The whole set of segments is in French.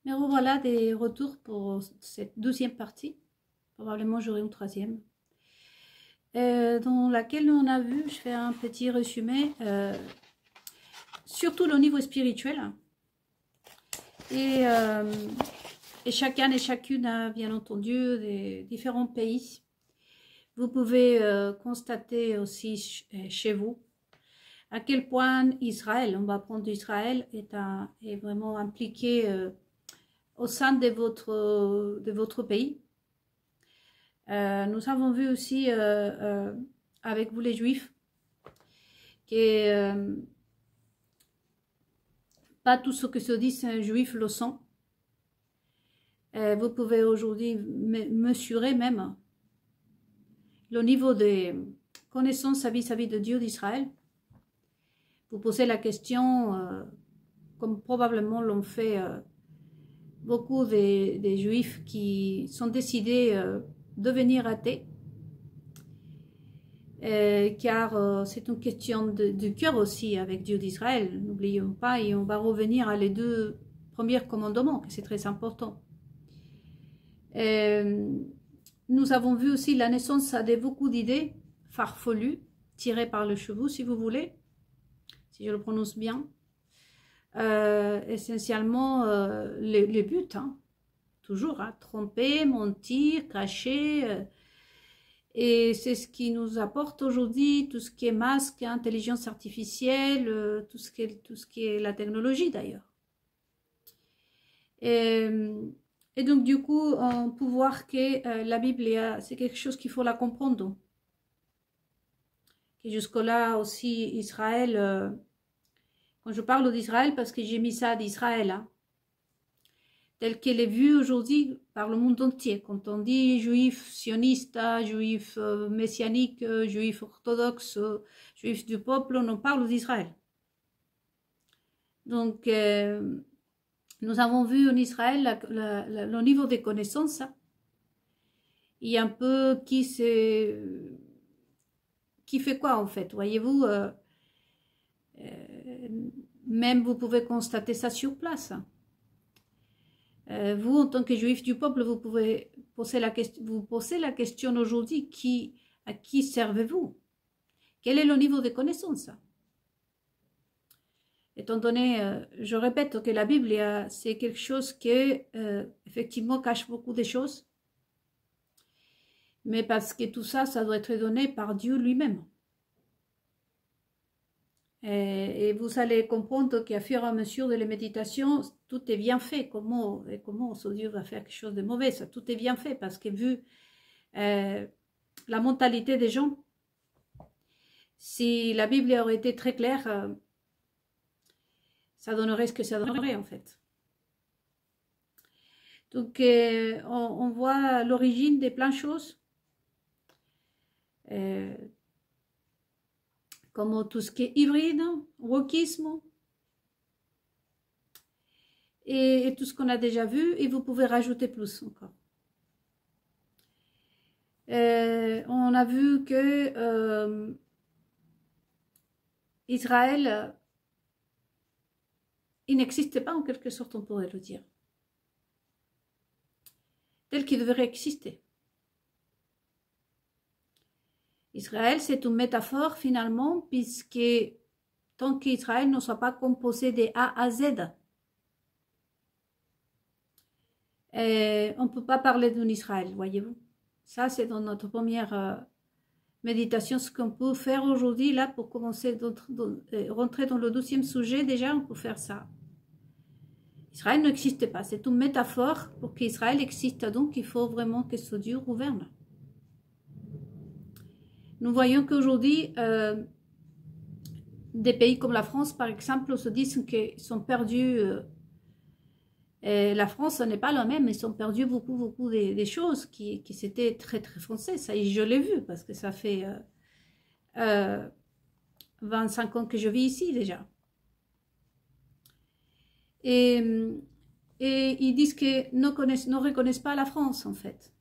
Mais revoilà des retours pour cette 12e partie. Probablement j'aurai une 3e. Dans laquelle on a vu, je fais un petit résumé, surtout le niveau spirituel. Et chacun et chacune a bien entendu des différents pays. Vous pouvez constater aussi chez vous à quel point Israël, on va prendre Israël, est vraiment impliqué au sein de votre pays. Nous avons vu aussi avec vous les Juifs que pas tout ce que se dit un Juif le sont. Vous pouvez aujourd'hui mesurer même le niveau de connaissance vis-à-vis de Dieu d'Israël. Vous posez la question, comme probablement l'ont fait beaucoup des Juifs qui sont décidés devenir athées, car c'est une question du cœur aussi avec Dieu d'Israël, n'oublions pas, et on va revenir à les 2 premiers commandements, que c'est très important. Nous avons vu aussi la naissance de beaucoup d'idées farfelues, tirées par le cheveu, si vous voulez, si je le prononce bien. Essentiellement, les buts, hein, toujours, hein, tromper, mentir, cacher, et c'est ce qui nous apporte aujourd'hui tout ce qui est masque, intelligence artificielle, tout ce qui est la technologie d'ailleurs. Et donc du coup, on peut voir que la Bible, c'est quelque chose qu'il faut la comprendre. Et jusque-là aussi, Israël, quand je parle d'Israël, parce que j'ai mis ça d'Israël, hein, tel qu'elle est vue aujourd'hui par le monde entier. Quand on dit juif sioniste, juif messianique, juif orthodoxe, juif du peuple, on parle d'Israël. Donc, nous avons vu en Israël le niveau des connaissances. Il y a un peu qui fait quoi en fait, voyez-vous, même vous pouvez constater ça sur place. Vous, en tant que juif du peuple, vous pouvez poser la question aujourd'hui, à qui servez-vous? Quel est le niveau de connaissance? Étant donné, je répète que la Bible, c'est quelque chose qui, effectivement, cache beaucoup de choses. Mais parce que tout ça, ça doit être donné par Dieu lui-même. Et vous allez comprendre qu'à fur et à mesure de la méditation, tout est bien fait. Comment ce Dieu va faire quelque chose de mauvais? Ça, tout est bien fait parce que vu la mentalité des gens, si la Bible aurait été très claire, ça donnerait ce que ça donnerait en fait. Donc on voit l'origine de plein de choses. Comme tout ce qui est hybride, wokisme, et tout ce qu'on a déjà vu, et vous pouvez rajouter plus encore. On a vu que Israël, il n'existe pas en quelque sorte, on pourrait le dire, tel qu'il devrait exister. Israël, c'est une métaphore finalement, puisque tant qu'Israël ne soit pas composé de A à Z, on ne peut pas parler d'un Israël, voyez-vous. Ça, c'est dans notre première méditation, ce qu'on peut faire aujourd'hui, là, pour commencer rentrer dans le 12e sujet, déjà, on peut faire ça. Israël n'existe pas, c'est une métaphore. Pour qu'Israël existe, donc, il faut vraiment que ce Dieu gouverne. Nous voyons qu'aujourd'hui, des pays comme la France, par exemple, se disent qu'ils sont perdus. Et la France, ce n'est pas la même, ils ont perdu beaucoup des choses qui s'étaient très français. Ça, je l'ai vu parce que ça fait 25 ans que je vis ici déjà. Et ils disent qu'ils ne reconnaissent pas la France en fait.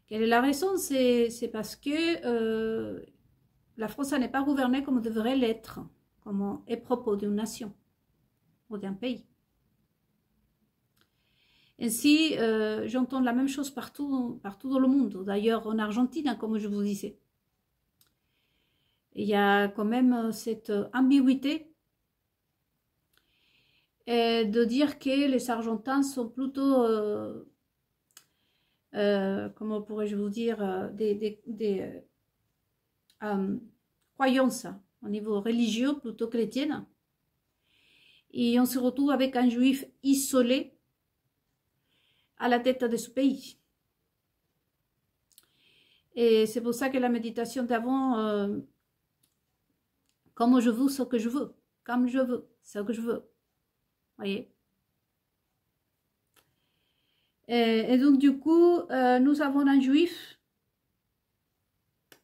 Quelle est la raison? C'est parce que la France n'est pas gouvernée comme devrait l'être, comme est propre d'une nation ou d'un pays. Ainsi, j'entends la même chose partout dans le monde. D'ailleurs, en Argentine, hein, comme je vous disais. Il y a quand même cette ambiguïté de dire que les Argentins sont plutôt, comment pourrais-je vous dire, des croyances au niveau religieux plutôt chrétienne. Et on se retrouve avec un juif isolé à la tête de ce pays. Et c'est pour ça que la méditation d'avant, comme je veux, ce que je veux, comme je veux, ce que je veux. Voyez. Et donc du coup, nous avons un juif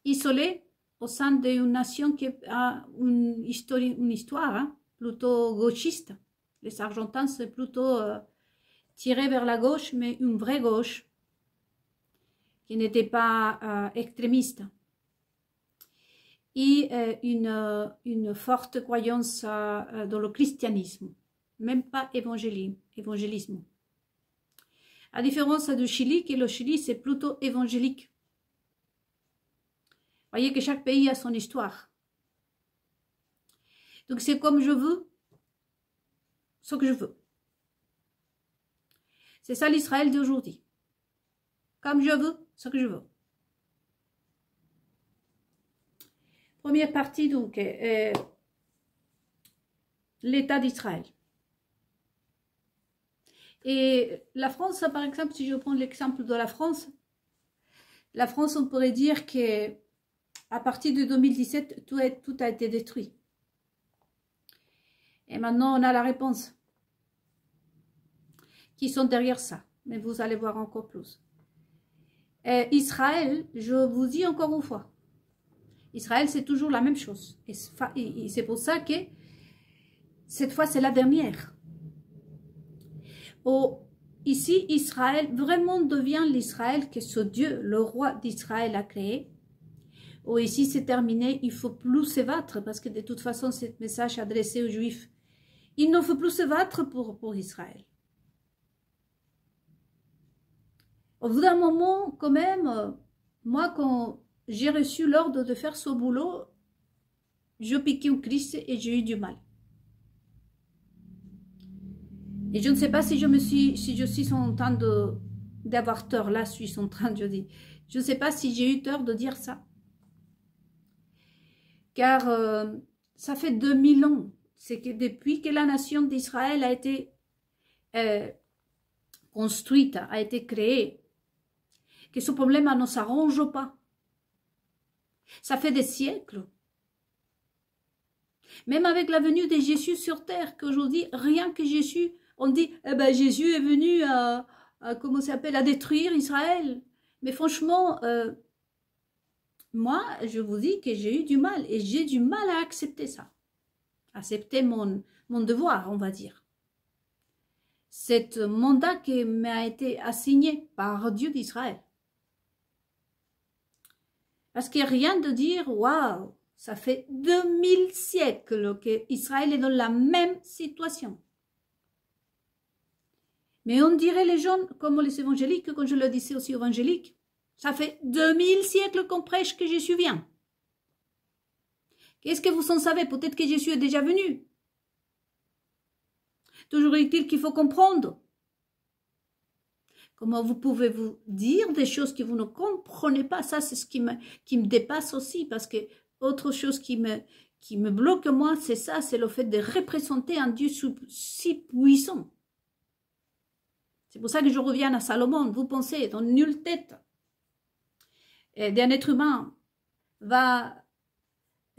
isolé au sein d'une nation qui a une histoire hein, plutôt gauchiste. Les Argentins, c'est plutôt tiré vers la gauche, mais une vraie gauche, qui n'était pas extrémiste. Et une forte croyance dans le christianisme, même pas évangélisme. À différence du Chili, que le Chili, c'est plutôt évangélique. Vous voyez que chaque pays a son histoire. Donc c'est comme je veux, ce que je veux. C'est ça l'Israël d'aujourd'hui. Comme je veux, ce que je veux. Première partie, donc, l'État d'Israël. Et la France, par exemple, si je prends l'exemple de la France, on pourrait dire que à partir de 2017, tout a été détruit. Et maintenant, on a la réponse. Qui sont derrière ça. Mais vous allez voir encore plus. Et Israël, je vous dis encore une fois, Israël, c'est toujours la même chose. Et c'est pour ça que cette fois, c'est la dernière. Ici, Israël vraiment devient l'Israël que ce Dieu, le roi d'Israël, a créé. Ici, c'est terminé, il ne faut plus se battre, parce que de toute façon, ce message adressé aux Juifs, il ne faut plus se battre pour Israël. Au bout d'un moment, quand même, moi, quand j'ai reçu l'ordre de faire ce boulot, je piquais une crise et j'ai eu du mal. Et je ne sais pas si je suis en train d'avoir tort, là, je suis en train de dire. Je ne sais pas si j'ai eu tort de dire ça. Car ça fait 2000 ans. C'est que depuis que la nation d'Israël a été construite, a été créée, que ce problème ne s'arrange pas. Ça fait des siècles. Même avec la venue de Jésus sur terre, qu'aujourd'hui, rien que Jésus, on dit, eh ben, Jésus est venu comment ça s'appelle, à détruire Israël. Mais franchement, moi, je vous dis que j'ai eu du mal, et j'ai du mal à accepter ça. Accepter mon devoir, on va dire. Cet mandat qui m'a été assigné par Dieu d'Israël. Parce qu'il n'y a rien de dire, waouh, ça fait 2000 siècles qu'Israël est dans la même situation. Mais on dirait les gens, comme les évangéliques, comme je le disais aussi évangéliques, ça fait 2000 siècles qu'on prêche que Jésus vient. Qu'est-ce que vous en savez? Peut-être que Jésus est déjà venu. Toujours est-il qu'il faut comprendre. Comment vous pouvez vous dire des choses que vous ne comprenez pas? Ça, c'est ce qui me dépasse aussi, parce que autre chose qui me bloque moi, c'est ça, c'est le fait de représenter un Dieu si puissant. C'est pour ça que je reviens à Salomon. Vous pensez, dans nulle tête d'un être humain va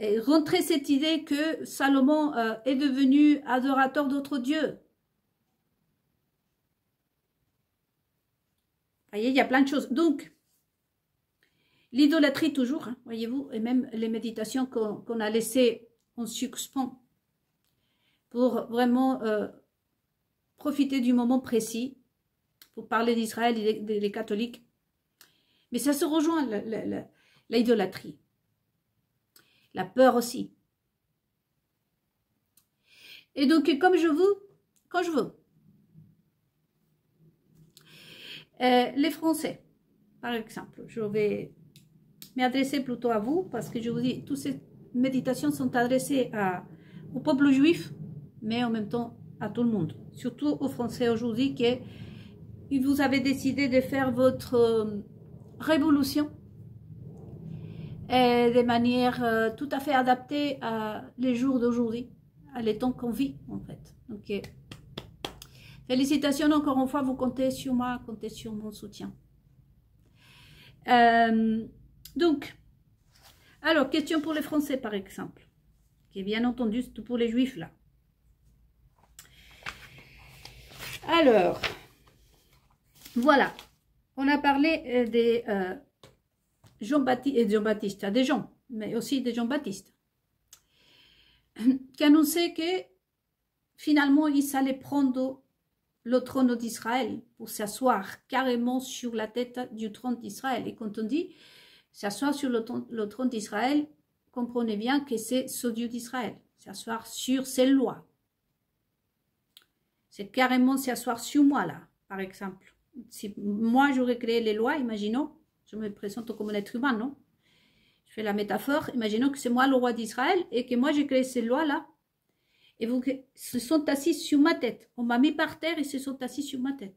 rentrer cette idée que Salomon est devenu adorateur d'autres dieux. Vous voyez, il y a plein de choses. Donc, l'idolâtrie toujours, hein, voyez-vous, et même les méditations qu'on a laissées en suspens pour vraiment profiter du moment précis, pour parler d'Israël et des catholiques. Mais ça se rejoint, l'idolâtrie. La peur aussi. Et donc, comme je veux, quand je veux. Les Français, par exemple, je vais m'adresser plutôt à vous parce que je vous dis, toutes ces méditations sont adressées au peuple juif, mais en même temps à tout le monde, surtout aux Français aujourd'hui que vous avez décidé de faire votre révolution de manière tout à fait adaptée à les jours d'aujourd'hui, à les temps qu'on vit en fait. Donc, félicitations encore une fois, vous comptez sur moi, comptez sur mon soutien. Donc, alors, question pour les Français par exemple, qui est bien entendu pour les Juifs là. Alors, voilà, on a parlé des Jean-Baptiste, des gens, mais aussi des Jean-Baptiste, qui annonçaient que finalement ils allaient prendre le trône d'Israël pour s'asseoir carrément sur la tête du trône d'Israël. Et quand on dit s'asseoir sur le trône d'Israël, comprenez bien que c'est ce Dieu d'Israël, s'asseoir sur ses lois. C'est carrément s'asseoir sur moi là, par exemple. Si moi j'aurais créé les lois, imaginons, je me présente comme un être humain, non? Je fais la métaphore, imaginons que c'est moi le roi d'Israël et que moi j'ai créé ces lois-là. Et vous se sont assis sur ma tête. On m'a mis par terre et se sont assis sur ma tête.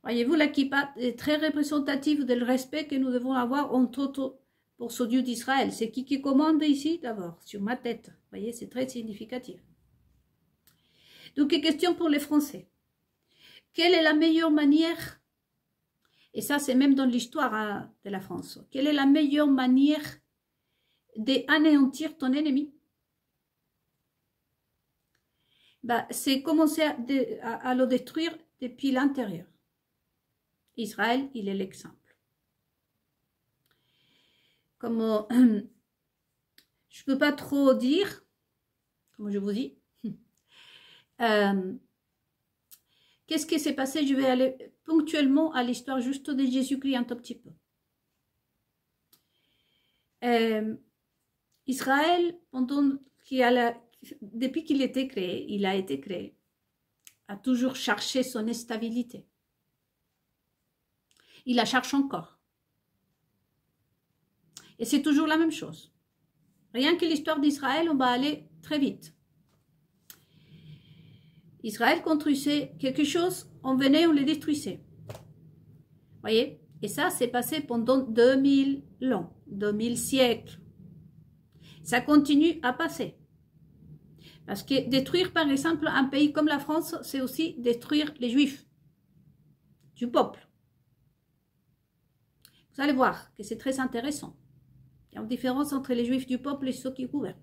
Voyez-vous, la kippa est très représentative du respect que nous devons avoir entre autres pour ce Dieu d'Israël. C'est qui commande ici d'abord? Sur ma tête. Vous voyez, c'est très significatif. Donc, question pour les Français. Quelle est la meilleure manière, et ça c'est même dans l'histoire de la France, quelle est la meilleure manière d'anéantir ton ennemi? Bah, c'est commencer à le détruire depuis l'intérieur. Israël, il est l'exemple. Comme je ne peux pas trop dire, comme je vous dis, qu'est-ce qui s'est passé? Je vais aller ponctuellement à l'histoire juste de Jésus-Christ un tout petit peu. Israël, depuis qu'il était créé, il a été créé, a toujours cherché son stabilité. Il la cherche encore. Et c'est toujours la même chose. Rien que l'histoire d'Israël, on va aller très vite. Israël construisait quelque chose, on venait, on les détruisait. Voyez? Et ça, c'est passé pendant 2000 ans, 2000 siècles. Ça continue à passer. Parce que détruire, par exemple, un pays comme la France, c'est aussi détruire les Juifs du peuple. Vous allez voir que c'est très intéressant. Il y a une différence entre les Juifs du peuple et ceux qui gouvernent.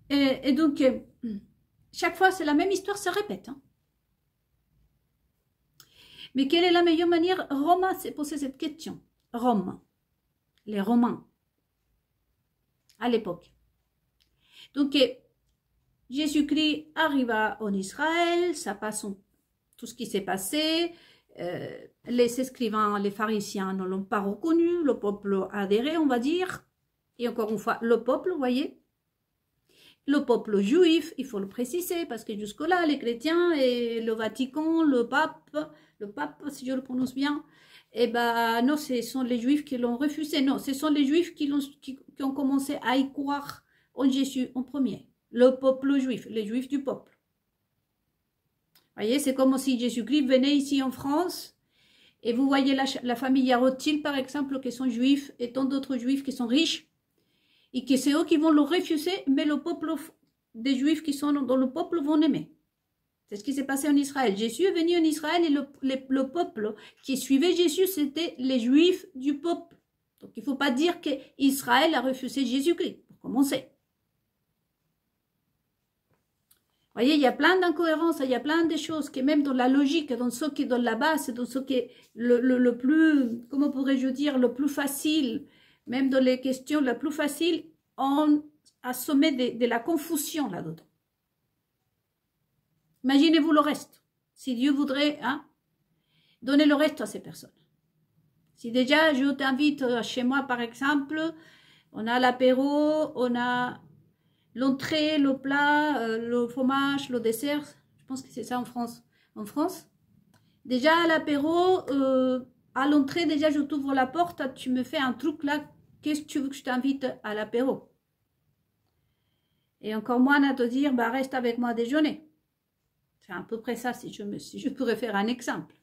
Et donc, chaque fois, c'est la même histoire, se répète. Hein. Mais quelle est la meilleure manière? Rome s'est posé cette question. Rome, les Romains, à l'époque. Donc, Jésus-Christ arriva en Israël, ça passe tout ce qui s'est passé. Les écrivains, les pharisiens ne l'ont pas reconnu, le peuple a adhéré, on va dire. Et encore une fois, le peuple, vous voyez. Le peuple juif, il faut le préciser, parce que jusque-là, les chrétiens et le Vatican, le pape, si je le prononce bien, eh ben non, ce sont les juifs qui l'ont refusé. Non, ce sont les juifs qui ont commencé à y croire en Jésus en premier. Le peuple juif, les juifs du peuple. Vous voyez, c'est comme si Jésus-Christ venait ici en France, et vous voyez la famille Yarotil, par exemple, qui sont juifs, et tant d'autres juifs qui sont riches, et que c'est eux qui vont le refuser, mais le peuple des Juifs qui sont dans le peuple vont aimer. C'est ce qui s'est passé en Israël. Jésus est venu en Israël et le peuple qui suivait Jésus, c'était les Juifs du peuple. Donc il ne faut pas dire qu'Israël a refusé Jésus-Christ, pour commencer. Vous voyez, il y a plein d'incohérences, il y a plein de choses qui, même dans la logique, dans ce qui est dans la base, dans ce qui est le plus, comment pourrais-je dire, le plus facile, même dans les questions les plus faciles, on a semé de la confusion là-dedans. Imaginez-vous le reste. Si Dieu voudrait donner le reste à ces personnes. Si déjà je t'invite chez moi, par exemple, on a l'apéro, on a l'entrée, le plat, le fromage, le dessert, je pense que c'est ça en France. En France, déjà à l'apéro, à l'entrée, déjà je t'ouvre la porte, tu me fais un truc là, qu'est-ce que tu veux que je t'invite à l'apéro? Et encore moins à te dire, bah reste avec moi à déjeuner. C'est à peu près ça, si je pourrais faire un exemple.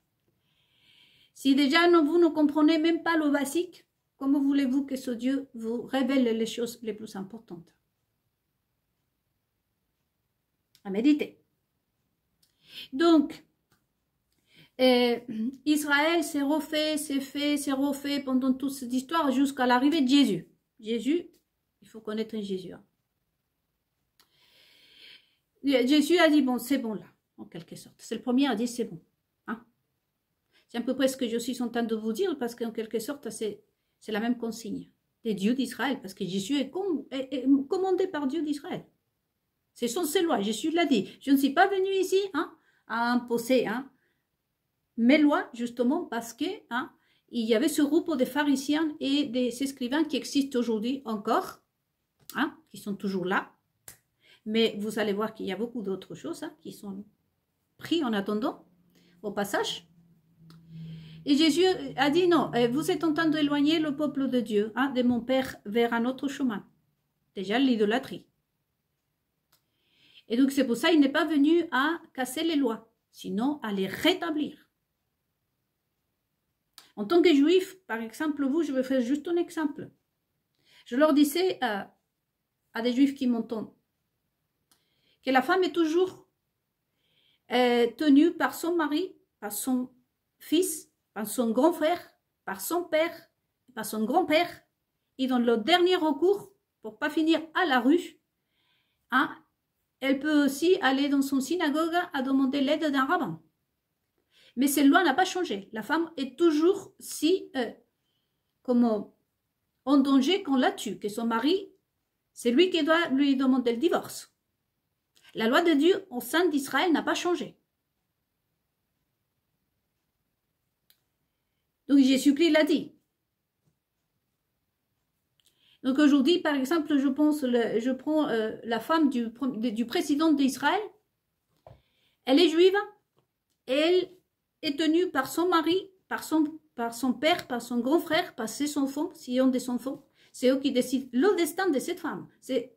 Si déjà vous ne comprenez même pas le basique, comment voulez-vous que ce Dieu vous révèle les choses les plus importantes? À méditer. Donc, Israël s'est refait, s'est refait pendant toute cette histoire jusqu'à l'arrivée de Jésus. Jésus, il faut connaître Jésus. Hein. Jésus a dit, bon, c'est bon là, en quelque sorte. C'est le premier à dire, c'est bon. Hein. C'est à peu près ce que je suis en train de vous dire, parce qu'en quelque sorte, c'est la même consigne des dieux d'Israël, parce que Jésus est commandé par Dieu d'Israël. Ce sont ses lois, Jésus l'a dit. Je ne suis pas venu ici hein, à imposer mes lois, justement, parce que il y avait ce groupe de pharisiens et des escrivains qui existent aujourd'hui encore, qui sont toujours là. Mais vous allez voir qu'il y a beaucoup d'autres choses qui sont prises en attendant, au passage. Et Jésus a dit non, vous êtes en train d'éloigner le peuple de Dieu, de mon Père, vers un autre chemin. Déjà l'idolâtrie. Et donc c'est pour ça qu'il n'est pas venu à casser les lois, sinon à les rétablir. En tant que juif, par exemple, vous, je vais faire juste un exemple. Je leur disais à des juifs qui m'entendent que la femme est toujours tenue par son mari, par son fils, par son grand frère, par son père, par son grand-père, et dans le dernier recours, pour ne pas finir à la rue, elle peut aussi aller dans son synagogue à demander l'aide d'un rabbin. Mais cette loi n'a pas changé. La femme est toujours en danger qu'on la tue, que son mari, c'est lui qui doit lui demander le divorce. La loi de Dieu au sein d'Israël n'a pas changé. Donc Jésus-Christ l'a dit. Donc aujourd'hui, par exemple, je prends la femme du président d'Israël. Elle est juive. Elle est tenue par son mari, par son père, par son grand frère, par ses enfants, s'ils ont des enfants. C'est eux qui décident le destin de cette femme. C'est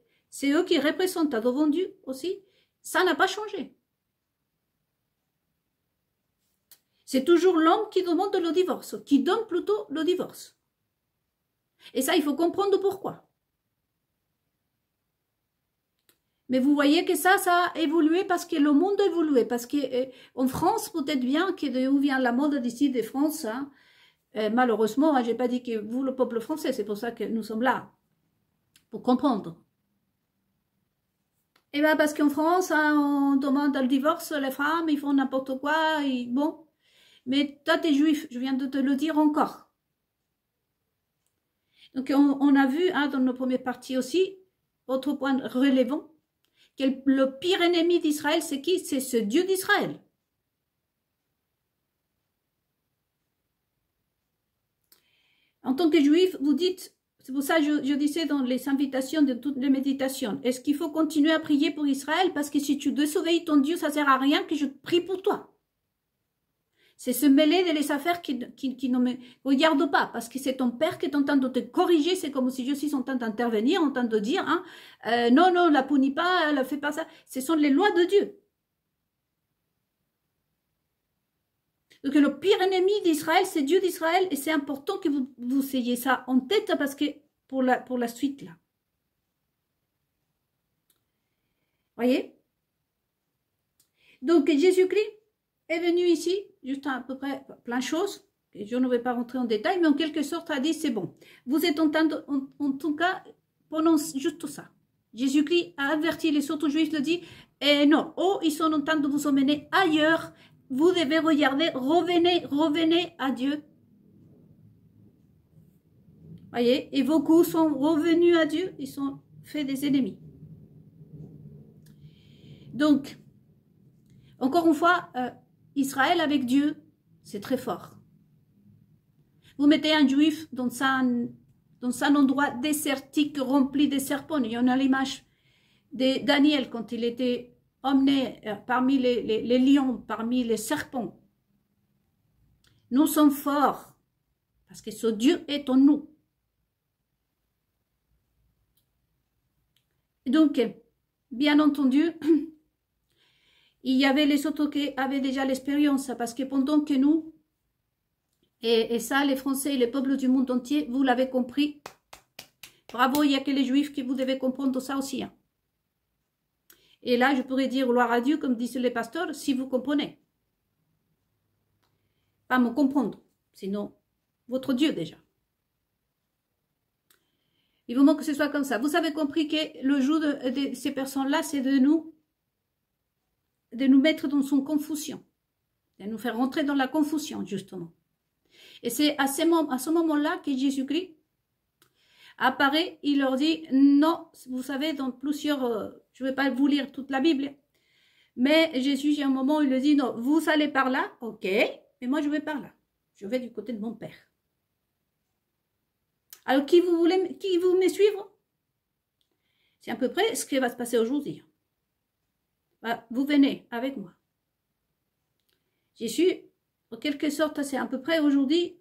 eux qui représentent devant Dieu aussi. Ça n'a pas changé. C'est toujours l'homme qui demande le divorce, qui donne plutôt le divorce. Et ça, il faut comprendre pourquoi. Mais vous voyez que ça a évolué parce que le monde a évolué. Parce qu'en France, peut-être bien, d'où vient la mode d'ici de France, malheureusement, je n'ai pas dit que vous, le peuple français, c'est pour ça que nous sommes là, pour comprendre. Et bien parce qu'en France, on demande le divorce, les femmes, ils font n'importe quoi, bon. Mais toi, tu es juif, je viens de te le dire encore. Donc, on a vu dans nos premières parties aussi, autre point relevant, que le pire ennemi d'Israël, c'est qui? C'est ce Dieu d'Israël. En tant que juif, vous dites, c'est pour ça que je disais dans les invitations de toutes les méditations, est-ce qu'il faut continuer à prier pour Israël? Parce que si tu désobéis ton Dieu, ça ne sert à rien que je prie pour toi. C'est se mêler de les affaires qui ne me regardent pas, parce que c'est ton père qui est en train de te corriger, c'est comme si je suis en train d'intervenir, en train de dire, non, non, la punis pas, ne fais pas ça. Ce sont les lois de Dieu. Donc le pire ennemi d'Israël, c'est Dieu d'Israël, et c'est important que vous ayez ça en tête, parce que pour la suite, là. Voyez? Donc Jésus-Christ est venu ici, juste à peu près plein de choses, et je ne vais pas rentrer en détail, mais en quelque sorte a dit, c'est bon. Vous êtes en train de, en tout cas, prononce juste ça. Jésus-Christ a averti les autres juifs, le dit, non, ils sont en train de vous emmener ailleurs, vous devez regarder, revenez à Dieu. Voyez, et beaucoup sont revenus à Dieu, ils sont faits des ennemis. Donc, encore une fois, Israël avec Dieu, c'est très fort. Vous mettez un juif dans un endroit désertique rempli de serpents. Il y en a l'image de Daniel quand il était emmenés parmi les lions, parmi les serpents. Nous sommes forts parce que ce Dieu est en nous. Donc, bien entendu, il y avait les autres qui avaient déjà l'expérience, parce que pendant que nous, et ça, les Français et les peuples du monde entier, vous l'avez compris, bravo, il n'y a que les Juifs qui vous devez comprendre ça aussi. Hein. Et là, je pourrais dire gloire à Dieu, comme disent les pasteurs, si vous comprenez. Pas me comprendre, sinon votre Dieu déjà. Il vous manque que ce soit comme ça. Vous avez compris que le jour de ces personnes-là, c'est de nous mettre dans son confusion, de nous faire rentrer dans la confusion, justement. Et c'est à ce moment-là que Jésus-Christ apparaît, il leur dit, non, vous savez, dans plusieurs, je ne vais pas vous lire toute la Bible, mais Jésus, il y a un moment où il leur dit, non, vous allez par là, ok, mais moi je vais par là, je vais du côté de mon Père. Alors, qui vous me suivre? C'est à peu près ce qui va se passer aujourd'hui. Bah, vous venez avec moi. Jésus, en quelque sorte, c'est à peu près aujourd'hui,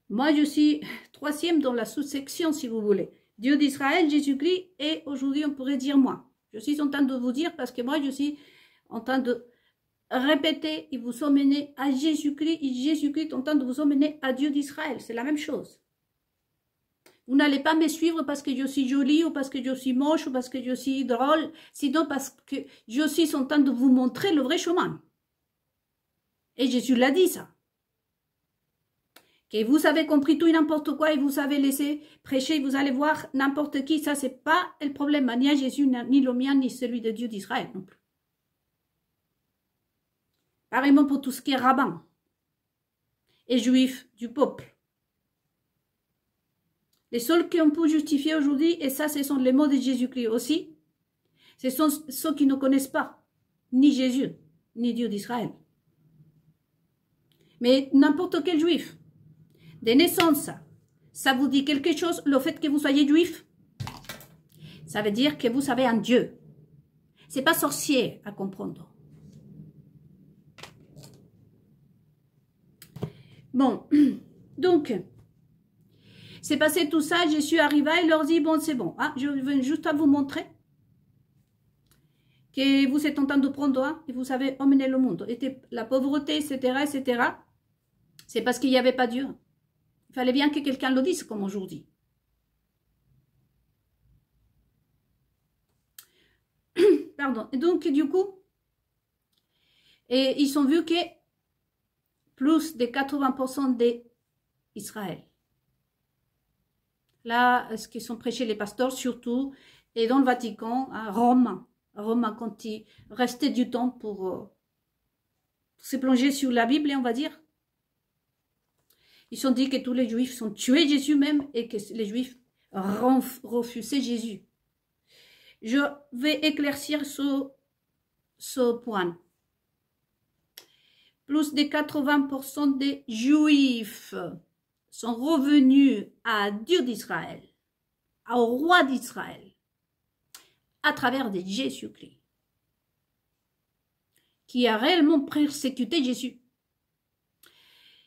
moi je suis troisième dans la sous-section, si vous voulez. Dieu d'Israël, Jésus-Christ, et aujourd'hui on pourrait dire moi. Je suis en train de vous dire parce que moi je suis en train de répéter et vous emmener à Jésus-Christ, et Jésus-Christ est en train de vous emmener à Dieu d'Israël. C'est la même chose. Vous n'allez pas me suivre parce que je suis jolie ou parce que je suis moche ou parce que je suis drôle, sinon parce que je suis en train de vous montrer le vrai chemin. Et Jésus l'a dit ça. Que vous avez compris tout et n'importe quoi et vous avez laissé prêcher, vous allez voir n'importe qui, ça c'est pas le problème, ni à Jésus, ni le mien, ni celui de Dieu d'Israël non plus. Pareillement pour tout ce qui est rabbin et juif du peuple. Les seuls qu'on peut justifier aujourd'hui, et ça ce sont les mots de Jésus-Christ aussi, ce sont ceux qui ne connaissent pas ni Jésus, ni Dieu d'Israël. Mais n'importe quel juif, de naissance, ça vous dit quelque chose, le fait que vous soyez juif? Ça veut dire que vous avez un Dieu. C'est pas sorcier à comprendre. Bon, donc, c'est passé tout ça, je suis arrivée, il leur dit, bon, c'est bon, hein, je viens juste à vous montrer que vous êtes en train de prendre, hein, et vous savez emmener le monde. Et la pauvreté, etc., etc., c'est parce qu'il n'y avait pas Dieu. Il fallait bien que quelqu'un le dise, comme aujourd'hui. Pardon. Et donc, du coup, et ils ont vu que plus de 80% d'Israël. Là, ce qui sont prêchés les pasteurs, surtout, et dans le Vatican, à Rome, quand ils restaient du temps pour se plonger sur la Bible, on va dire. Ils ont dit que tous les Juifs sont tués Jésus même et que les Juifs refusaient Jésus. Je vais éclaircir ce point. Plus de 80% des Juifs sont revenus à Dieu d'Israël, au roi d'Israël, à travers de Jésus-Christ, qui a réellement persécuté Jésus.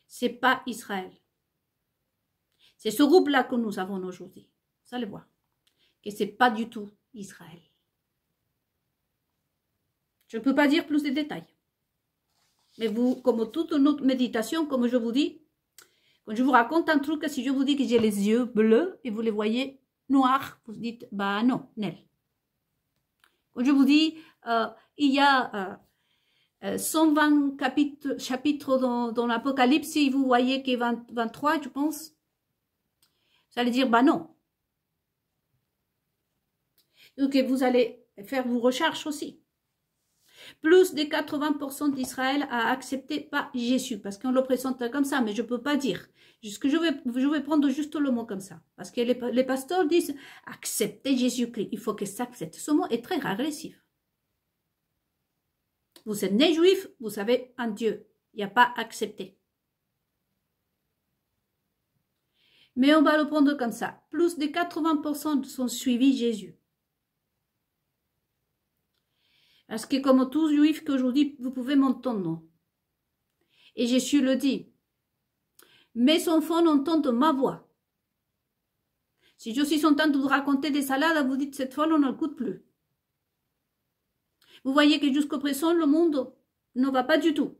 C'est pas Israël. C'est ce groupe-là que nous avons aujourd'hui. Vous allez voir que c'est pas du tout Israël. Je ne peux pas dire plus de détails. Mais vous, comme toute notre méditation, comme je vous dis, quand je vous raconte un truc, si je vous dis que j'ai les yeux bleus et vous les voyez noirs, vous dites, bah non, Nel. Quand je vous dis, il y a 120 chapitres dans l'Apocalypse, si vous voyez qu'il y a 23, je pense, vous allez dire, bah non. Donc vous allez faire vos recherches aussi. Plus de 80% d'Israël a accepté pas Jésus, parce qu'on le présente comme ça, mais je ne peux pas dire. Je vais prendre juste le mot comme ça. Parce que les pasteurs disent accepter Jésus-Christ. Il faut que ça accepte. Ce mot est très agressif. Vous êtes né juif, vous avez un Dieu. Il n'y a pas accepté. Mais on va le prendre comme ça. Plus de 80% sont suivis Jésus. Parce que comme tous juifs qu'aujourd'hui, vous pouvez m'entendre. Et Jésus le dit. Mes enfants entendent ma voix. Si je suis en train de vous raconter des salades, vous dites cette fois, on ne l'écoute plus. Vous voyez que jusqu'au présent, le monde ne va pas du tout.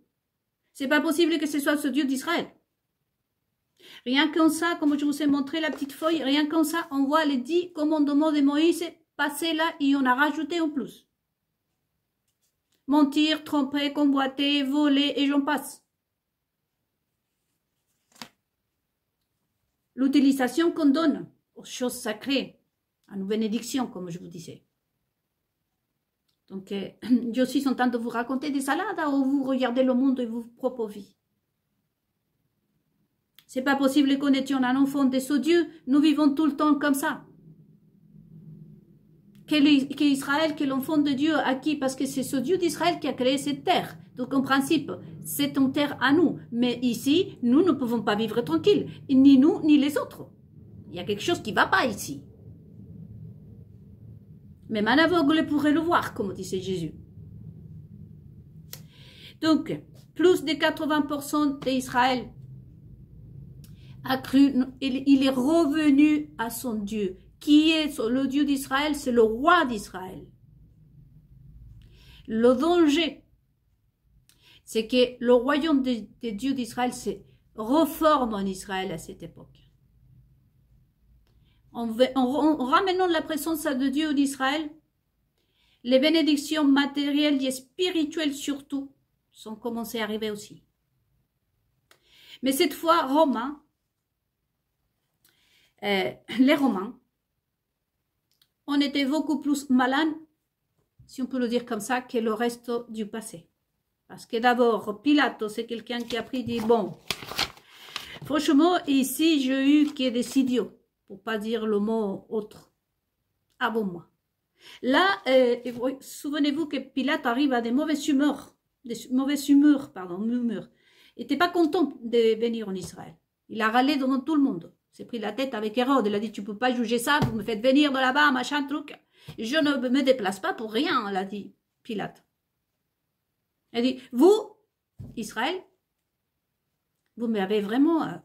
C'est pas possible que ce soit ce Dieu d'Israël. Rien qu'en ça, comme je vous ai montré la petite feuille, rien qu'en ça, on voit les 10 commandements de Moïse passer là et on a rajouté en plus. Mentir, tromper, convoiter, voler et j'en passe. L'utilisation qu'on donne aux choses sacrées, à nos bénédictions, comme je vous disais. Donc, je suis en train de vous raconter des salades où vous regardez le monde et vos propres vies. C'est pas possible qu'on étions un enfant de ce Dieu, nous vivons tout le temps comme ça. Qu'Israël, que l'enfant de Dieu à qui? Parce que c'est ce Dieu d'Israël qui a créé cette terre. Donc en principe, c'est une terre à nous. Mais ici, nous ne pouvons pas vivre tranquille. Ni nous, ni les autres. Il y a quelque chose qui ne va pas ici. Même un aveugle pourrait le voir, comme disait Jésus. Donc, plus de 80% d'Israël a cru, il est revenu à son Dieu. Qui est le Dieu d'Israël? C'est le roi d'Israël. Le danger, c'est que le royaume des dieux d'Israël se reforme en Israël à cette époque. En ramenant la présence de Dieu d'Israël, les bénédictions matérielles et spirituelles surtout sont commencées à arriver aussi. Mais cette fois, les Romains, on était beaucoup plus malins, si on peut le dire comme ça, que le reste du passé. Parce que d'abord, Pilate, c'est quelqu'un qui a pris dit, bon, franchement, ici, j'ai eu que des idiots, pour pas dire le mot autre, avant moi. Là, souvenez-vous que Pilate arrive à des mauvaises humeurs, il n'était pas content de venir en Israël. Il a râlé devant tout le monde. Il s'est pris la tête avec Hérode. Il a dit, tu peux pas juger ça, vous me faites venir de là-bas, machin, truc. Je ne me déplace pas pour rien, l'a dit Pilate. Il a dit, vous, Israël, vous m'avez vraiment,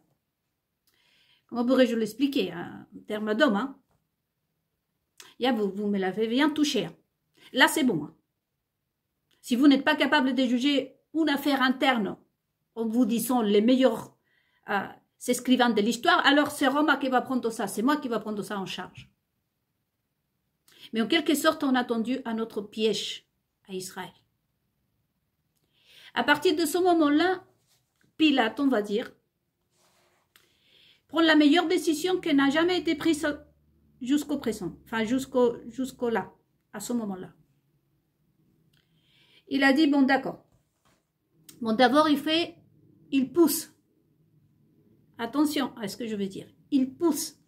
comment pourrais-je l'expliquer, en termes d'homme, hein? Vous me l'avez bien touché. Hein. Là, c'est bon. Hein. Si vous n'êtes pas capable de juger une affaire interne, en vous disant les meilleurs scrivants de l'histoire, alors c'est Roma qui va prendre ça, c'est moi qui va prendre ça en charge. Mais en quelque sorte, on a tendu à notre piège à Israël. À partir de ce moment-là, Pilate, on va dire, prend la meilleure décision qui n'a jamais été prise jusqu'au présent, enfin jusqu'au là, à ce moment-là. Il a dit, bon d'accord, bon d'abord il pousse, attention à ce que je veux dire, il pousse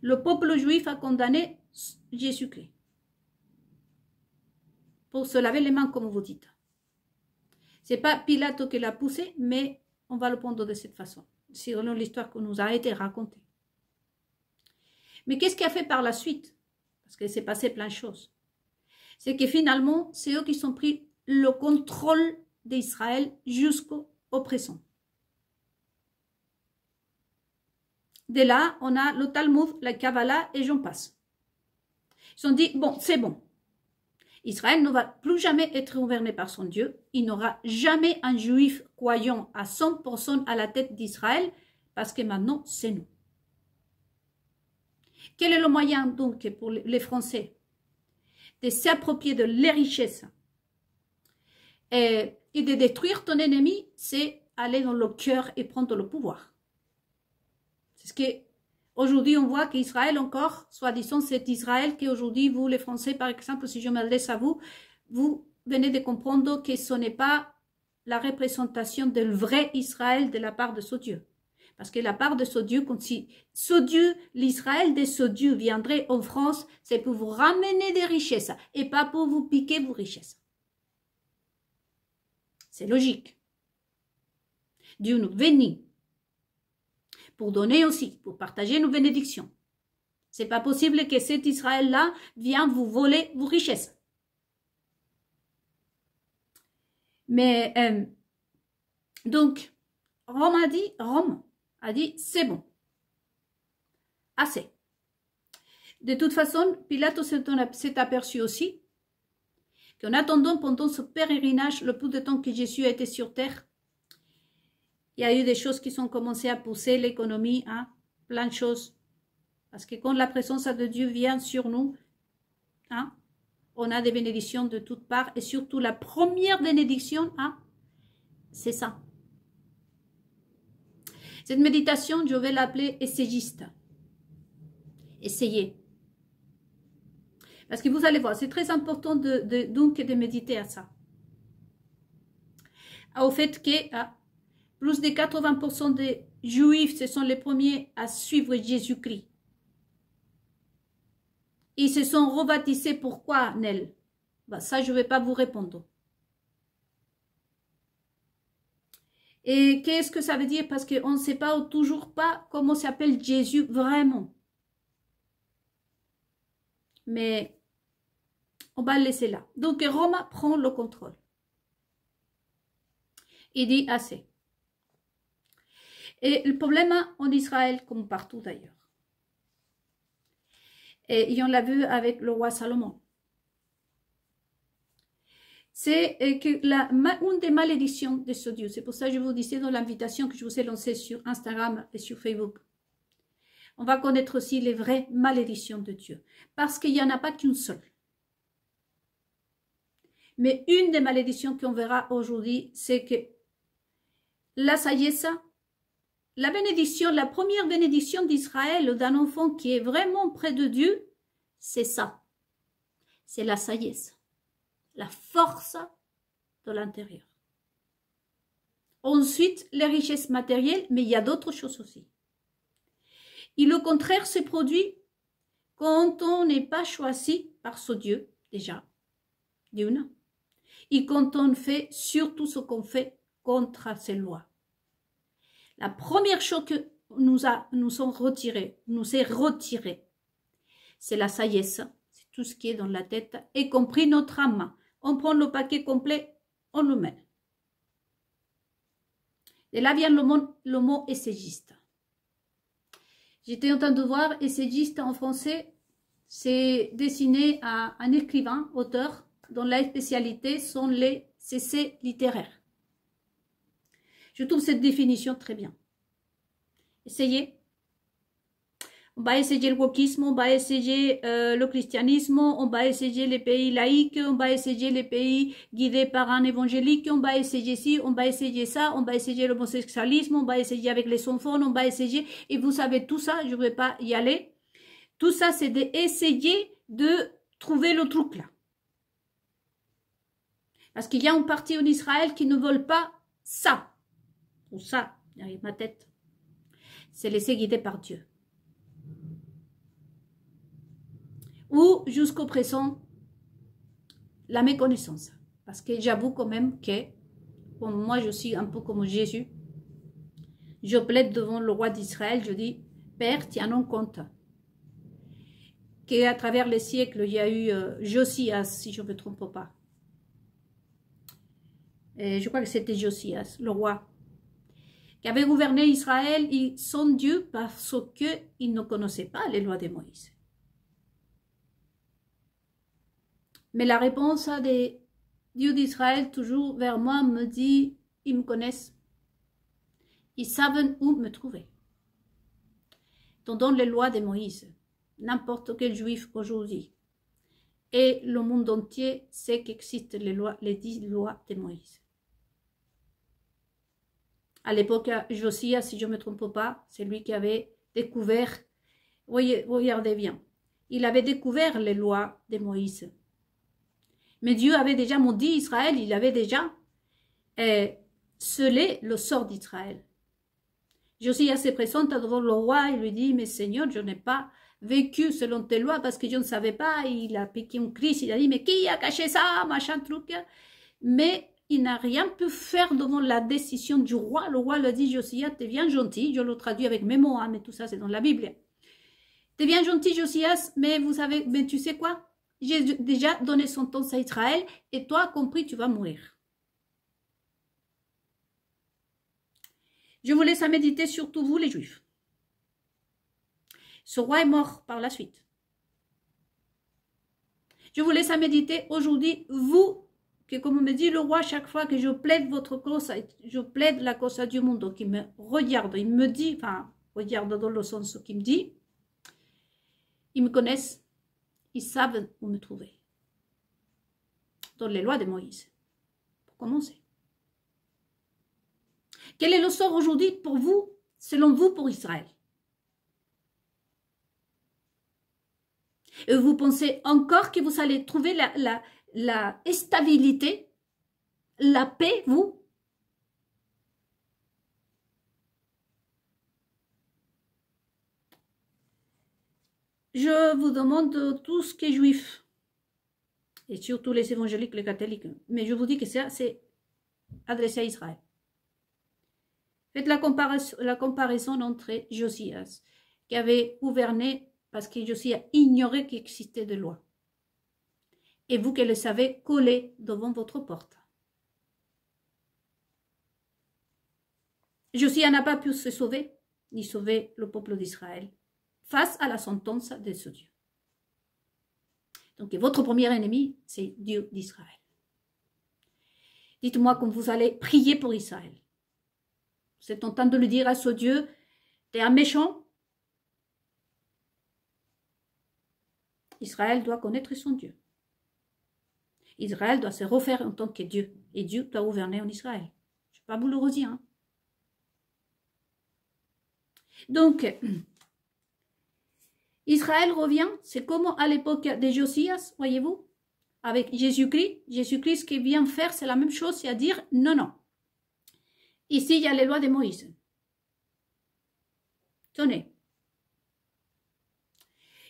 le peuple juif à condamner Jésus-Christ, pour se laver les mains comme vous dites. C'est pas Pilate qui l'a poussé, mais on va le prendre de cette façon, selon l'histoire qui nous a été racontée. Mais qu'est-ce qu'il a fait par la suite? Parce qu'il s'est passé plein de choses. C'est que finalement, c'est eux qui ont pris le contrôle d'Israël jusqu'au présent. De là, on a le Talmud, la Kabbalah et j'en passe. Ils ont dit, bon, c'est bon. Israël ne va plus jamais être gouverné par son Dieu. Il n'aura jamais un juif croyant à 100% à la tête d'Israël parce que maintenant, c'est nous. Quel est le moyen donc pour les Français de s'approprier de les richesses et de détruire ton ennemi? C'est aller dans le cœur et prendre le pouvoir. C'est ce qu'aujourd'hui on voit qu'Israël encore, soi-disant c'est Israël qu'aujourd'hui vous les Français par exemple, si je m'adresse à vous, vous venez de comprendre que ce n'est pas la représentation du vrai Israël de la part de ce Dieu. Parce que la part de ce Dieu, si ce Dieu, l'Israël de ce Dieu viendrait en France, c'est pour vous ramener des richesses et pas pour vous piquer vos richesses. C'est logique. Dieu nous bénit pour donner aussi, pour partager nos bénédictions. C'est pas possible que cet Israël-là vienne vous voler vos richesses. Mais, donc, Rome a dit, c'est bon. Assez. De toute façon, Pilate s'est aperçu aussi qu'en attendant pendant ce pèlerinage, le peu de temps que Jésus a été sur terre, il y a eu des choses qui sont commencées à pousser l'économie, hein, plein de choses. Parce que quand la présence de Dieu vient sur nous, hein, on a des bénédictions de toutes parts. Et surtout, la première bénédiction, hein, c'est ça. Cette méditation, je vais l'appeler essayiste. Essayez. Parce que vous allez voir, c'est très important donc de méditer à ça. Au fait que plus de 80% des Juifs, ce sont les premiers à suivre Jésus-Christ. Ils se sont rebaptisés. Pourquoi, Nel? Ben, ça, je ne vais pas vous répondre. Et qu'est-ce que ça veut dire? Parce qu'on ne sait pas toujours pas comment s'appelle Jésus vraiment. Mais on va le laisser là. Donc, Rome prend le contrôle. Il dit assez. Et le problème en Israël, comme partout d'ailleurs, et on l'a vu avec le roi Salomon, c'est que une des malédictions de ce Dieu, c'est pour ça que je vous disais dans l'invitation que je vous ai lancée sur Instagram et sur Facebook, on va connaître aussi les vraies malédictions de Dieu, parce qu'il n'y en a pas qu'une seule. Mais une des malédictions qu'on verra aujourd'hui, c'est que la sagesse, la bénédiction, la première bénédiction d'Israël d'un enfant qui est vraiment près de Dieu, c'est ça. C'est la sagesse, la force de l'intérieur. Ensuite, les richesses matérielles, mais il y a d'autres choses aussi. Et le contraire se produit quand on n'est pas choisi par ce Dieu, déjà, d'une, et quand on fait surtout ce qu'on fait contre ses lois. La première chose que nous est retirée, c'est la sagesse, c'est tout ce qui est dans la tête, y compris notre âme. On prend le paquet complet, on le met. Et là vient le mot essayiste. J'étais en train de voir essayiste en français, c'est destiné à un écrivain, auteur, dont la spécialité sont les essais littéraires. Je trouve cette définition très bien. Essayez. On va essayer le wokisme, on va essayer le christianisme, on va essayer les pays laïcs, on va essayer les pays guidés par un évangélique, on va essayer ci, on va essayer ça, on va essayer l'homosexualisme, on va essayer avec les enfants, on va essayer, et vous savez tout ça, je ne vais pas y aller. Tout ça, c'est d'essayer de trouver le truc là. Parce qu'il y a une partie en Israël qui ne veulent pas ça, ou ça, derrière ma tête. C'est laisser guider par Dieu. Ou jusqu'au présent, la méconnaissance. Parce que j'avoue quand même que, bon, moi je suis un peu comme Jésus, je plaide devant le roi d'Israël, je dis, Père, tiens en compte qu'à travers les siècles, il y a eu Josias, si je ne me trompe pas. Et je crois que c'était Josias, le roi, qui avait gouverné Israël et son Dieu parce qu'il ne connaissait pas les lois de Moïse. Mais la réponse des dieux d'Israël, toujours vers moi, me dit, ils me connaissent. Ils savent où me trouver. Dans les lois de Moïse, n'importe quel juif aujourd'hui, et le monde entier sait qu'existent les 10 lois de Moïse. À l'époque, Josias, si je ne me trompe pas, c'est lui qui avait découvert, regardez bien, il avait découvert les lois de Moïse. Mais Dieu avait déjà maudit Israël, il avait déjà scellé le sort d'Israël. Josias se présente devant le roi et lui dit, mais Seigneur, je n'ai pas vécu selon tes lois parce que je ne savais pas. Il a piqué une crise, il a dit, mais qui a caché ça, machin truc. Mais il n'a rien pu faire devant la décision du roi. Le roi lui dit, Josias, t'es bien gentil. Je le traduis avec mes mots, hein, mais tout ça c'est dans la Bible. T'es bien gentil, Josias, mais mais tu sais quoi? J'ai déjà donné sentence à Israël et toi, compris, tu vas mourir. Je vous laisse à méditer, surtout vous les Juifs. Ce roi est mort par la suite. Je vous laisse à méditer aujourd'hui, vous, que comme me dit le roi, chaque fois que je plaide votre cause, je plaide la cause du monde, donc il me regarde, il me dit, enfin, regarde dans le sens qu'il me dit, ils me connaissent, ils savent où me trouver. Dans les lois de Moïse, pour commencer. Quel est le sort aujourd'hui pour vous, selon vous, pour Israël? Et vous pensez encore que vous allez trouver la stabilité, la paix, vous? Je vous demande tout ce qui est juif, et surtout les évangéliques, les catholiques, mais je vous dis que ça, c'est adressé à Israël. Faites la comparaison entre Josias, qui avait gouverné parce que Josias ignorait qu'il existait de loi, et vous qui le savez coller devant votre porte. Josias n'a pas pu se sauver, ni sauver le peuple d'Israël, face à la sentence de ce Dieu. Donc, votre premier ennemi, c'est Dieu d'Israël. Dites-moi quand vous allez prier pour Israël. Vous êtes en train de lui dire à ce Dieu, t'es un méchant. Israël doit connaître son Dieu. Israël doit se refaire en tant que Dieu. Et Dieu doit gouverner en Israël. Je ne vais pas vous le redire. Hein. Donc, Israël revient, c'est comme à l'époque de Josias, voyez-vous, avec Jésus-Christ. Jésus-Christ, ce qu'il vient faire, c'est la même chose, c'est à dire non, non. Ici, il y a les lois de Moïse. Tenez.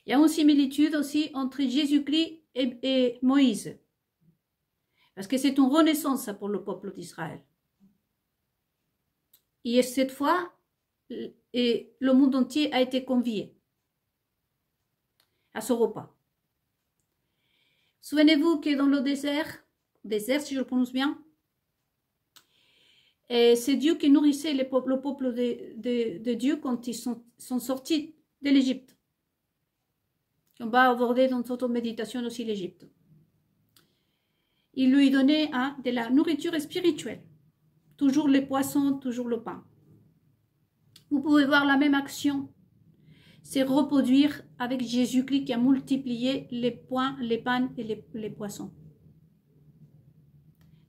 Il y a une similitude aussi entre Jésus-Christ et Moïse. Parce que c'est une renaissance pour le peuple d'Israël. Et cette fois, le monde entier a été convié à ce repas. Souvenez-vous que dans le désert si je le prononce bien, c'est Dieu qui nourrissait le peuple de Dieu quand ils sont sortis de l'Égypte. On va aborder dans notre méditation aussi l'Égypte. Il lui donnait de la nourriture spirituelle. Toujours les poissons, toujours le pain. Vous pouvez voir la même action. C'est reproduire avec Jésus-Christ qui a multiplié les pains et les poissons.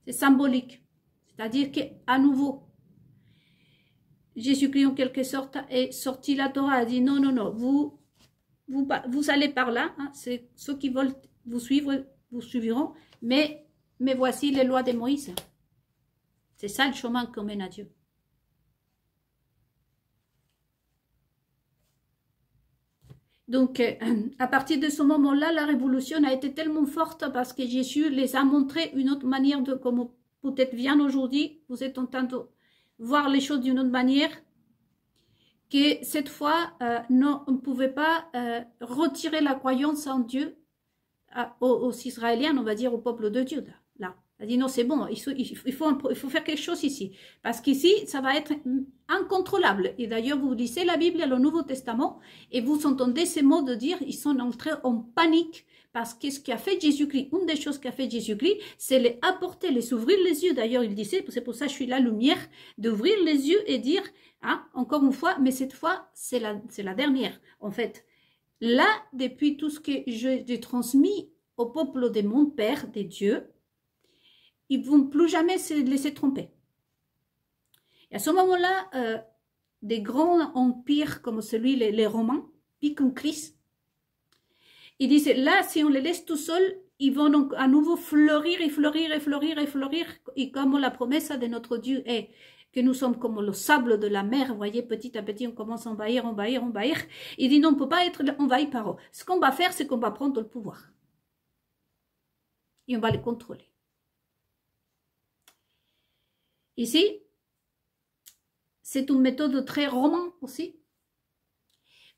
C'est symbolique. C'est-à-dire qu'à nouveau, Jésus-Christ en quelque sorte est sorti la Torah, a dit non, non, non, vous allez par là, hein, c'est ceux qui veulent vous suivre, vous suivront, mais voici les lois de Moïse. C'est ça le chemin qu'on mène à Dieu. Donc, à partir de ce moment-là, la révolution a été tellement forte parce que Jésus les a montré une autre manière de comment peut-être vient aujourd'hui. Vous êtes en train de voir les choses d'une autre manière. Que cette fois, non, on ne pouvait pas retirer la croyance en Dieu aux Israéliens, on va dire au peuple de Dieu. Là. Elle a dit non, c'est bon, il faut faire quelque chose ici. Parce qu'ici, ça va être incontrôlable. Et d'ailleurs, vous lisez la Bible et le Nouveau Testament et vous entendez ces mots de dire ils sont entrés en panique. Parce que ce qu'a fait Jésus-Christ, une des choses qu'a fait Jésus-Christ, c'est les apporter, les ouvrir les yeux. D'ailleurs, il disait, c'est pour ça que je suis la lumière, d'ouvrir les yeux et dire, hein, encore une fois, mais cette fois, c'est la dernière. En fait, là, depuis tout ce que j'ai transmis au peuple de mon Père, des dieux, ils ne vont plus jamais se laisser tromper. Et à ce moment-là, des grands empires comme celui, les Romains, piquent en crise. Ils disent, là, si on les laisse tout seuls, ils vont donc à nouveau fleurir et fleurir et fleurir et fleurir. Et comme la promesse de notre Dieu est que nous sommes comme le sable de la mer, vous voyez, petit à petit, on commence à envahir. Il dit, non, on ne peut pas être envahi par eux. Ce qu'on va faire, c'est qu'on va prendre le pouvoir. Et on va les contrôler. Ici, c'est une méthode très romaine aussi.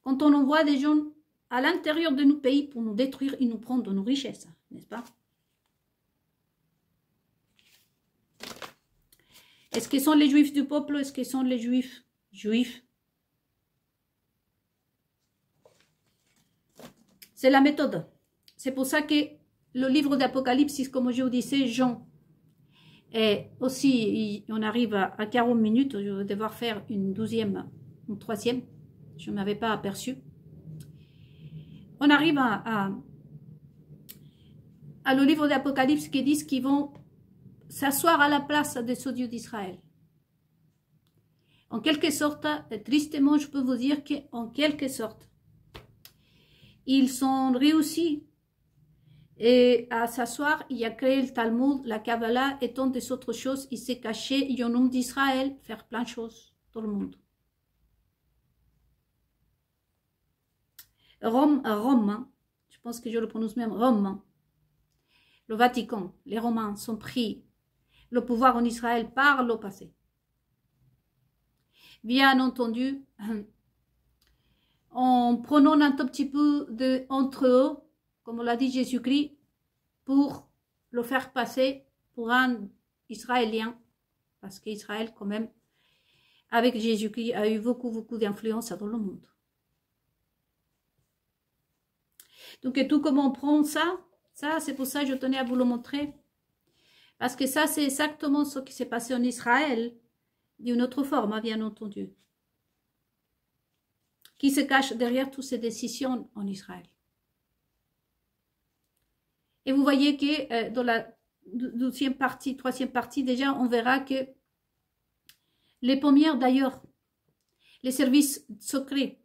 Quand on envoie des gens à l'intérieur de nos pays pour nous détruire et nous prendre nos richesses, n'est-ce pas? Est-ce qu'ils sont les juifs du peuple? Est-ce qu'ils sont les juifs? Juifs. C'est la méthode. C'est pour ça que le livre d'Apocalypse, comme je vous disais, Jean, et aussi, on arrive à 40 minutes, je vais devoir faire une 12e, une 3e, je ne m'avais pas aperçu. On arrive à le livre d'Apocalypse qui dit qu'ils vont s'asseoir à la place de ce Dieu d'Israël. En quelque sorte, tristement, je peux vous dire qu'en quelque sorte, ils ont réussi et à s'asseoir. Il a créé le Talmud, la Kabbalah et tant des autres choses. Il s'est caché, il y a un homme d'Israël, faire plein de choses dans le monde. Rome, hein, je pense que je le prononce même, Rome, hein. Le Vatican, les Romains sont pris le pouvoir en Israël par le passé. Bien entendu, en prenant un tout petit peu entre eux, comme on l'a dit Jésus-Christ, pour le faire passer pour un Israélien, parce qu'Israël, quand même, avec Jésus-Christ, a eu beaucoup d'influence dans le monde. Donc, et tout comment on prend ça, c'est pour ça que je tenais à vous le montrer, parce que ça, c'est exactement ce qui s'est passé en Israël, d'une autre forme, hein, bien entendu, qui se cache derrière toutes ces décisions en Israël. Et vous voyez que dans la 12e partie, 3e partie, déjà, on verra que les premières, d'ailleurs, les services secrets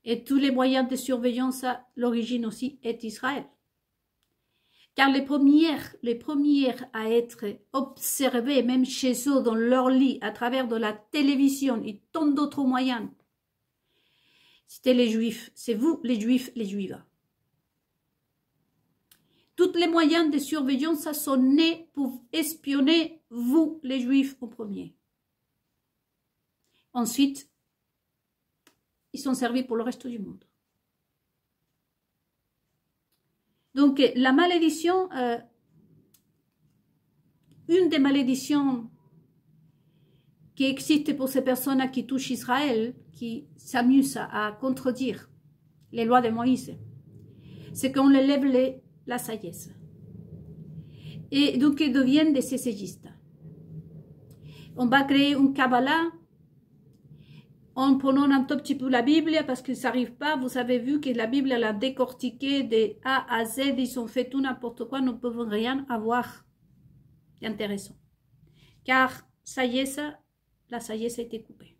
et tous les moyens de surveillance, l'origine aussi est Israël. Car les premières à être observées, même chez eux, dans leur lit, à travers de la télévision et tant d'autres moyens, c'était les Juifs. C'est vous, les Juifs, les Juives. Tous les moyens de surveillance sont nés pour espionner vous, les Juifs, en premier. Ensuite, ils sont servis pour le reste du monde. Donc, la malédiction, une des malédictions qui existe pour ces personnes qui touchent Israël, qui s'amusent à contredire les lois de Moïse, c'est qu'on les lève la sagesse. Et donc, ils deviennent des sécesgistes. On va créer une Kabbalah en prenant un tout petit peu la Bible, parce que ça n'arrive pas. Vous avez vu que la Bible, elle a décortiqué de A à Z, ils ont fait tout n'importe quoi, nous ne pouvons rien avoir d'intéressant. Car la sagesse a été coupée.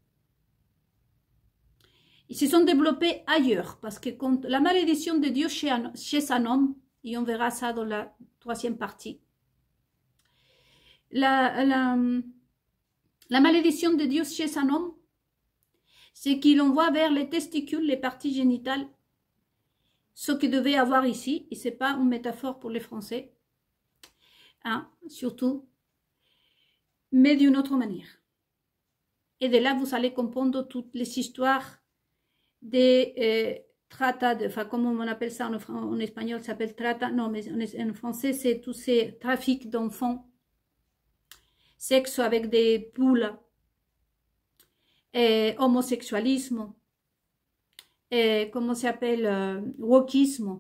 Ils se sont développés ailleurs, parce que quand la malédiction de Dieu chez un homme, et on verra ça dans la 3e partie, la malédiction de Dieu chez un homme, c'est qu'il envoie vers les testicules, les parties génitales, ce qu'il devait avoir ici, et ce n'est pas une métaphore pour les Français, hein, surtout, mais d'une autre manière. Et de là, vous allez comprendre toutes les histoires des trata, enfin, comment on appelle ça en espagnol, ça s'appelle trata, non, mais en français, c'est tous ces trafics d'enfants, sexe avec des poules, homosexualisme, comment ça s'appelle, wokisme,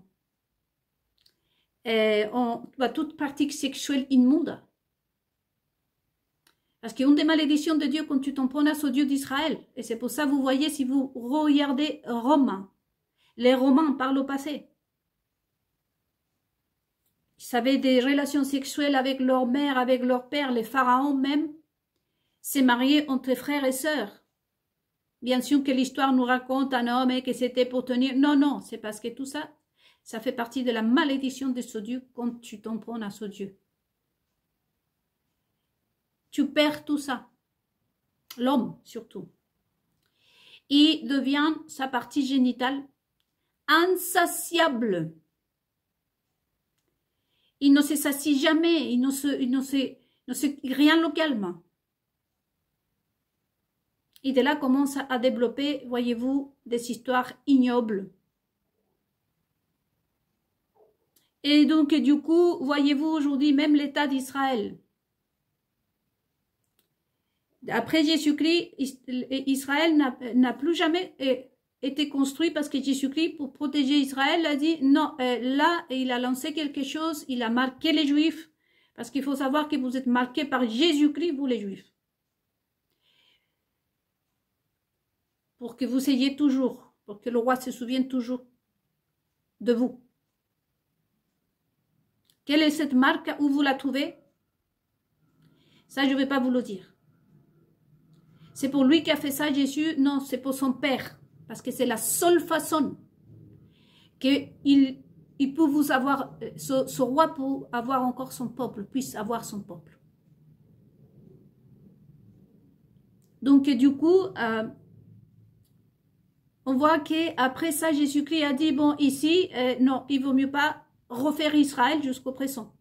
toute pratique sexuelle immonde. Parce qu'il y a une des malédictions de Dieu quand tu t'en prends à ce Dieu d'Israël. Et c'est pour ça, vous voyez, si vous regardez Rome, les Romains par le passé, ils avaient des relations sexuelles avec leur mère, avec leur père, les pharaons même, s'est marié entre frères et sœurs. Bien sûr que l'histoire nous raconte un homme et que c'était pour tenir. Non, non, c'est parce que tout ça, ça fait partie de la malédiction de ce Dieu quand tu t'en prends à ce Dieu. Tu perds tout ça. L'homme, surtout. Il devient sa partie génitale insatiable. Il ne se sacie jamais, il ne se rien localement. Et de là commence à développer, voyez-vous, des histoires ignobles. Et donc, du coup, voyez-vous aujourd'hui, même l'État d'Israël, Après Jésus-Christ, Israël n'a plus jamais été construit parce que Jésus-Christ, pour protéger Israël, a dit non, là, il a lancé quelque chose, il a marqué les Juifs, parce qu'il faut savoir que vous êtes marqués par Jésus-Christ, vous les Juifs. Pour que vous ayez toujours, pour que le roi se souvienne toujours de vous. Quelle est cette marque? Où vous la trouvez? Ça, je ne vais pas vous le dire. C'est pour lui qui a fait ça, Jésus? Non, c'est pour son Père. Parce que c'est la seule façon qu'il peut vous avoir, ce roi peut avoir encore son peuple, puisse avoir son peuple. Donc, du coup, on voit qu'après ça, Jésus-Christ a dit, bon, ici, non, il vaut mieux pas refaire Israël jusqu'au présent.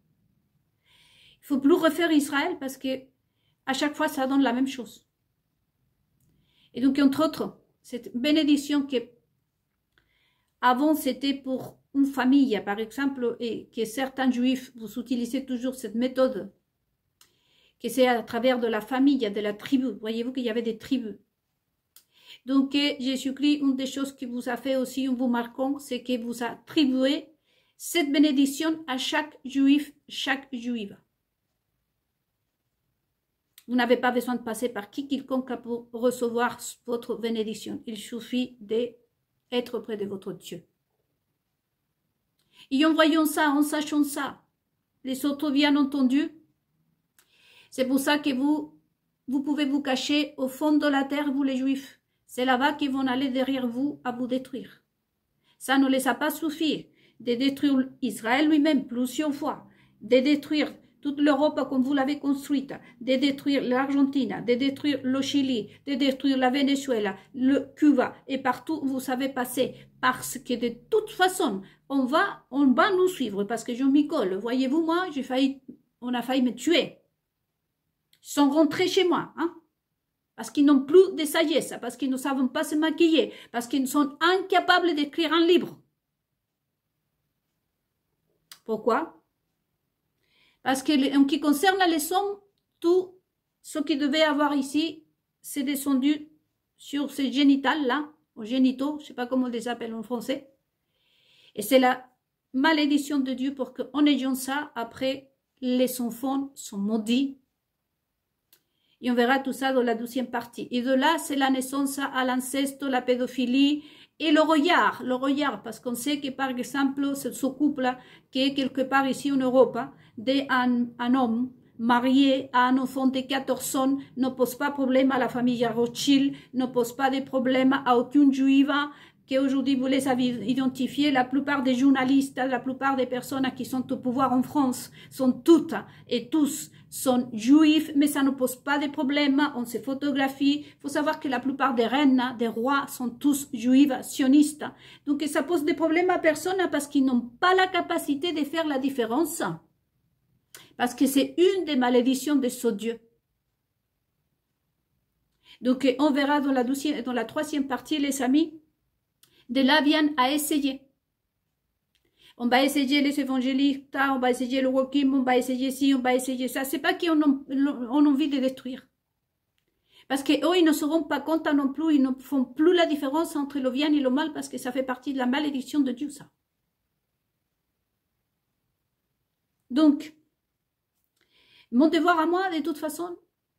Il faut plus refaire Israël parce que à chaque fois, ça donne la même chose. Et donc, entre autres, cette bénédiction qui avant c'était pour une famille, par exemple, et que certains juifs, vous utilisez toujours cette méthode, que c'est à travers de la famille, de la tribu. Voyez-vous qu'il y avait des tribus. Donc, Jésus-Christ, une des choses qui vous a fait aussi, en vous marquant, c'est qu'il vous a attribué cette bénédiction à chaque juif, chaque juive. Vous n'avez pas besoin de passer par quiconque pour recevoir votre bénédiction. Il suffit d'être près de votre Dieu. Et en voyant ça, en sachant ça, les autres bien entendu, c'est pour ça que vous pouvez vous cacher au fond de la terre, vous les Juifs. C'est là-bas qu'ils vont aller derrière vous à vous détruire. Ça ne les a pas suffi de détruire Israël lui-même plusieurs fois, de détruire toute l'Europe comme vous l'avez construite, de détruire l'Argentine, de détruire le Chili, de détruire la Venezuela, le Cuba, et partout où vous savez passer. Parce que de toute façon, on va nous suivre, parce que je m'y colle. Voyez-vous, moi, on a failli me tuer. Ils sont rentrés chez moi, hein, parce qu'ils n'ont plus de sagesse, parce qu'ils ne savent pas se maquiller, parce qu'ils sont incapables d'écrire un livre. Pourquoi? Parce que en ce qui concerne les hommes, tout ce qu'ils devaient avoir ici, c'est descendu sur ces génitales-là, aux génitaux, je ne sais pas comment on les appelle en français. Et c'est la malédiction de Dieu pour qu'en ayant ça, après, les enfants sont maudits. Et on verra tout ça dans la 12e partie. Et de là, c'est la naissance à l'inceste, la pédophilie et le regard, parce qu'on sait que par exemple, ce couple qui est quelque part ici en Europe, un homme marié à un enfant de 14 ans ne pose pas problème à la famille Rothschild, ne pose pas de problème à aucune juive, qu'aujourd'hui vous les avez identifiés. La plupart des journalistes, la plupart des personnes qui sont au pouvoir en France sont toutes et tous sont juifs, mais ça ne pose pas de problème, on se photographie. Il faut savoir que la plupart des reines, des rois sont tous juifs, sionistes. Donc ça pose des problèmes à personne parce qu'ils n'ont pas la capacité de faire la différence. Parce que c'est une des malédictions de ce Dieu. Donc on verra dans la 3e partie, les amis, de là viennent à essayer. On va essayer les évangélistes, on va essayer le Wokim, on va essayer ci, on va essayer ça. C'est pas qu'on a envie de détruire. Parce qu'eux, ils ne se rendent pas compte non plus, ils ne font plus la différence entre le bien et le mal parce que ça fait partie de la malédiction de Dieu, ça. Donc, mon devoir à moi, de toute façon,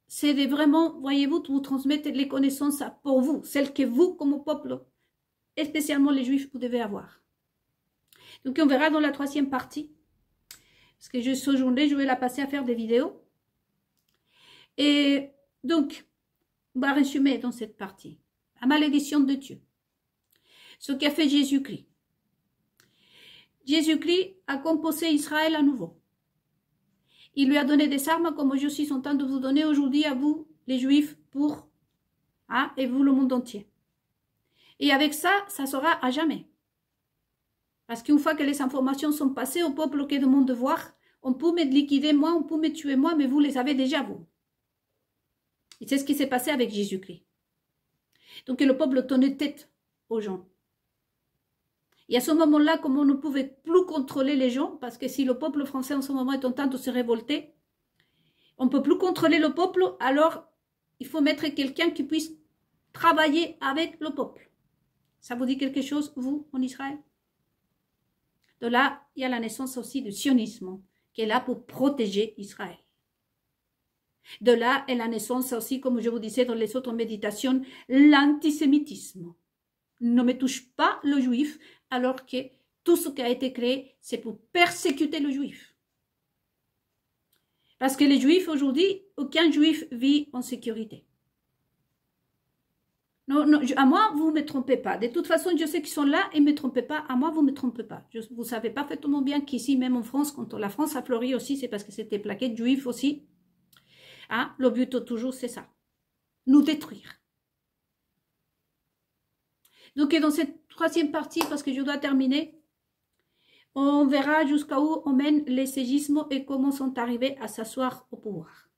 c'est de vraiment, voyez-vous, vous transmettre les connaissances pour vous, celles que vous, comme peuple, et spécialement les Juifs, vous devez avoir. Donc, on verra dans la 3e partie. Parce que ce journée, je vais la passer à faire des vidéos. Et donc, on va résumer dans cette partie. La malédiction de Dieu. Ce qu'a fait Jésus-Christ. Jésus-Christ a composé Israël à nouveau. Il lui a donné des armes comme je suis en train de vous donner aujourd'hui à vous, les Juifs, et vous, le monde entier. Et avec ça, ça sera à jamais. Parce qu'une fois que les informations sont passées au peuple qui demande de voir, on peut me liquider moi, on peut me tuer moi, mais vous les avez déjà vous. Et c'est ce qui s'est passé avec Jésus-Christ. Donc le peuple tenait tête aux gens. Et à ce moment-là, comme on ne pouvait plus contrôler les gens, parce que si le peuple français en ce moment est en train de se révolter, on ne peut plus contrôler le peuple, alors il faut mettre quelqu'un qui puisse travailler avec le peuple. Ça vous dit quelque chose, vous, en Israël? De là, il y a la naissance aussi du sionisme, qui est là pour protéger Israël. De là est la naissance aussi, comme je vous disais dans les autres méditations, l'antisémitisme. Ne me touche pas le juif, alors que tout ce qui a été créé, c'est pour persécuter le juif. Parce que les juifs, aujourd'hui, aucun juif vit en sécurité. Non, non, à moi, vous ne me trompez pas. De toute façon, je sais qu'ils sont là et ne me trompez pas. À moi, vous ne me trompez pas. Vous savez parfaitement bien qu'ici, même en France, quand la France a fleuri aussi, c'est parce que c'était plaqué de juifs aussi. Hein? Le but, toujours, c'est ça. Nous détruire. Donc, dans cette troisième partie, parce que je dois terminer, on verra jusqu'à où on mène les ségismes et comment sont arrivés à s'asseoir au pouvoir.